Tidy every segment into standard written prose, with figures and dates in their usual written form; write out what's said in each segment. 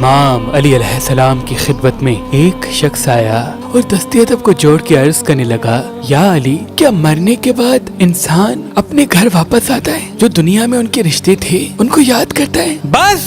امام علی علیہ السلام کی خدمت میں ایک شخص آیا اور دست ادب کو جوڑ کے عرض کرنے لگا، یا علی، کیا مرنے کے بعد انسان اپنے گھر واپس آتا ہے؟ جو دنیا میں ان کے رشتے تھے ان کو یاد کرتا ہے؟ بس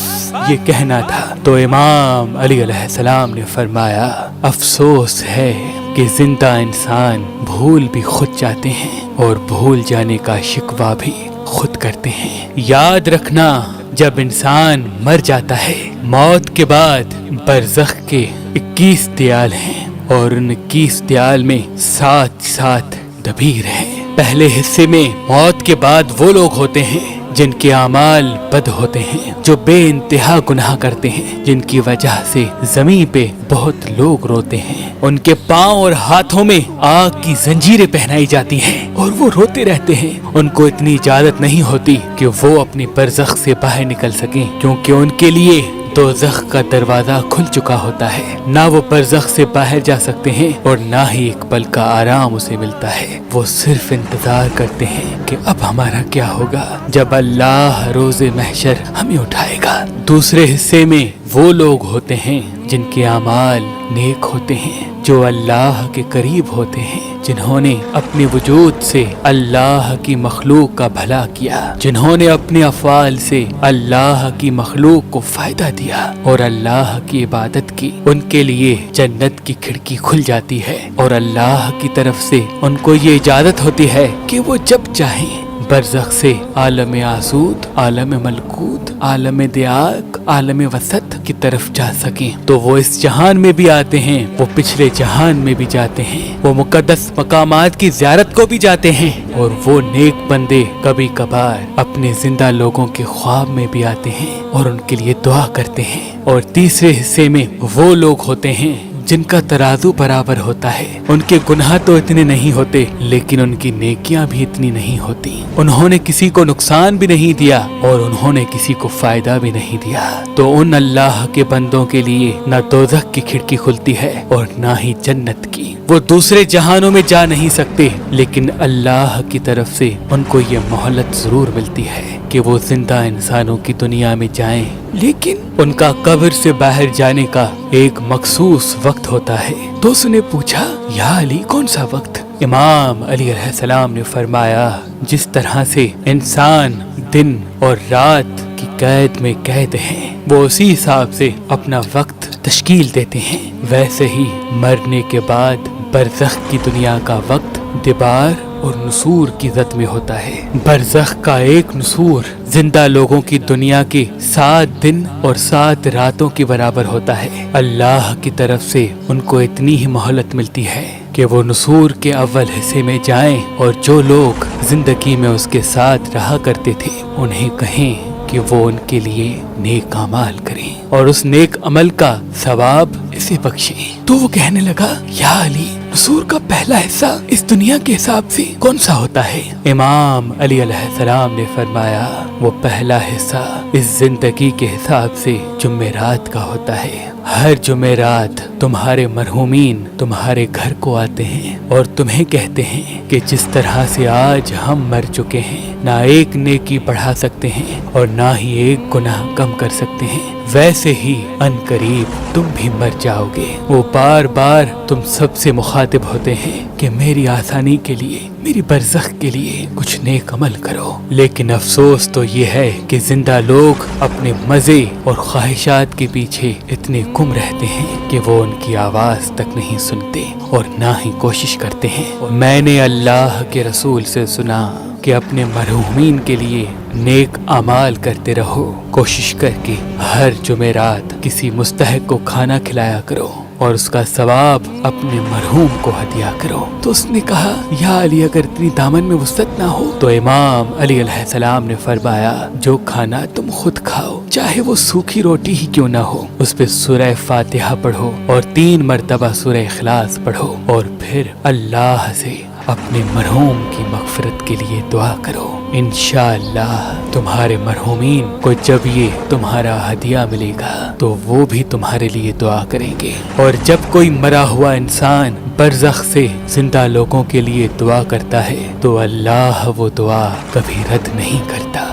یہ کہنا تھا تو امام علی علیہ السلام نے فرمایا، افسوس ہے کہ زندہ انسان بھول بھی خود جاتے ہیں اور بھول جانے کا شکوہ بھی خود کرتے ہیں۔ یاد رکھنا، جب انسان مر جاتا ہے، موت کے بعد برزخ کے 21 دیال ہیں اور ان 21 دیال میں 7 دبیر ہیں۔ پہلے حصے میں موت کے بعد وہ لوگ ہوتے ہیں جن کے اعمال بد ہوتے ہیں، جو بے انتہا گناہ کرتے ہیں، جن کی وجہ سے زمین پہ بہت لوگ روتے ہیں۔ ان کے پاؤں اور ہاتھوں میں آگ کی زنجیریں پہنائی جاتی ہیں اور وہ روتے رہتے ہیں۔ ان کو اتنی اجازت نہیں ہوتی کہ وہ اپنی برزخ سے باہر نکل سکیں، کیونکہ ان کے لیے دوزخ کا دروازہ کھل چکا ہوتا ہے۔ نہ وہ برزخ سے باہر جا سکتے ہیں اور نہ ہی ایک پل کا آرام اسے ملتا ہے۔ وہ صرف انتظار کرتے ہیں کہ اب ہمارا کیا ہوگا جب اللہ روز محشر ہمیں اٹھائے گا۔ دوسرے حصے میں وہ لوگ ہوتے ہیں جن کے اعمال نیک ہوتے ہیں، جو اللہ کے قریب ہوتے ہیں، جنہوں نے اپنے وجود سے اللہ کی مخلوق کا بھلا کیا، جنہوں نے اپنے افعال سے اللہ کی مخلوق کو فائدہ دیا اور اللہ کی عبادت کی۔ ان کے لیے جنت کی کھڑکی کھل جاتی ہے اور اللہ کی طرف سے ان کو یہ اجازت ہوتی ہے کہ وہ جب چاہیں برزخ سے عالم آسود، عالم ملکوت، عالم دیاق، عالم وسط کی طرف جا سکیں۔ تو وہ اس جہان میں بھی آتے ہیں، وہ پچھلے جہان میں بھی جاتے ہیں، وہ مقدس مقامات کی زیارت کو بھی جاتے ہیں، اور وہ نیک بندے کبھی کبھار اپنے زندہ لوگوں کے خواب میں بھی آتے ہیں اور ان کے لیے دعا کرتے ہیں۔ اور تیسرے حصے میں وہ لوگ ہوتے ہیں جن کا ترازو برابر ہوتا ہے۔ ان کے گناہ تو اتنے نہیں ہوتے لیکن ان کی نیکیاں بھی اتنی نہیں ہوتی۔ انہوں نے کسی کو نقصان بھی نہیں دیا اور انہوں نے کسی کو فائدہ بھی نہیں دیا۔ تو ان اللہ کے بندوں کے لیے نہ دوزخ کی کھڑکی کھلتی ہے اور نہ ہی جنت کی۔ وہ دوسرے جہانوں میں جا نہیں سکتے، لیکن اللہ کی طرف سے ان کو یہ مہلت ضرور ملتی ہے کہ وہ زندہ انسانوں کی دنیا میں جائیں، لیکن ان کا قبر سے باہر جانے کا ایک مخصوص وقت ہوتا ہے۔ تو اس نے پوچھا، یا علی، کون سا وقت؟ امام علی علیہ السلام نے فرمایا، جس طرح سے انسان دن اور رات کی قید میں قید ہیں، وہ اسی حساب سے اپنا وقت تشکیل دیتے ہیں، ویسے ہی مرنے کے بعد برزخ کی دنیا کا وقت دیبار اور نسور کی ذات میں ہوتا ہے۔ برزخ کا ایک نسور زندہ لوگوں کی دنیا کے 7 دن اور 7 راتوں کے برابر ہوتا ہے۔ اللہ کی طرف سے ان کو اتنی ہی مہلت ملتی ہے کہ وہ نسور کے اول حصے میں جائیں اور جو لوگ زندگی میں اس کے ساتھ رہا کرتے تھے انہیں کہیں کہ وہ ان کے لیے نیک اعمال کریں اور اس نیک عمل کا ثواب اسے بخشیں۔ تو وہ کہنے لگا، یا علی، نسور کا پہلا حصہ اس دنیا کے حساب سے کون سا ہوتا ہے؟ امام علی علیہ السلام نے فرمایا، وہ پہلا حصہ اس زندگی کے حساب سے جمعرات کا ہوتا ہے۔ ہر جمعرات تمہارے مرحومین تمہارے گھر کو آتے ہیں اور تمہیں کہتے ہیں کہ جس طرح سے آج ہم مر چکے ہیں، نہ ایک نیکی بڑھا سکتے ہیں اور نہ ہی ایک گناہ کم کر سکتے ہیں، ویسے ہی ان قریب تم بھی مر جاؤ گے۔ وہ بار بار تم سب سے مخاطب ہوتے ہیں کہ میری آسانی کے لیے، میری برزخ کے لیے کچھ نیک عمل کرو، لیکن افسوس تو یہ ہے کہ زندہ لوگ اپنے مزے اور خواہشات کے پیچھے اتنے گم رہتے ہیں کہ وہ ان کی آواز تک نہیں سنتے اور نہ ہی کوشش کرتے ہیں۔ میں نے اللہ کے رسول سے سنا کہ اپنے مرحومین کے لیے نیک اعمال کرتے رہو، کوشش کر کے ہر جمعرات کسی مستحق کو کھانا کھلایا کرو اور اس کا ثواب اپنے مرحوم کو ہدیہ کرو۔ تو اس نے کہا، یا علی، اگر اتنی دامن میں وسعت نہ ہو تو امام علی علیہ السلام نے فرمایا، جو کھانا تم خود کھاؤ، چاہے وہ سوکھی روٹی ہی کیوں نہ ہو، اس پہ سورہ فاتحہ پڑھو اور 3 مرتبہ سورہ اخلاص پڑھو اور پھر اللہ سے اپنے مرحوم کی مغفرت کے لیے دعا کرو۔ انشاءاللہ تمہارے مرحومین کو جب یہ تمہارا ہدیہ ملے گا تو وہ بھی تمہارے لیے دعا کریں گے۔ اور جب کوئی مرا ہوا انسان برزخ سے زندہ لوگوں کے لیے دعا کرتا ہے تو اللہ وہ دعا کبھی رد نہیں کرتا۔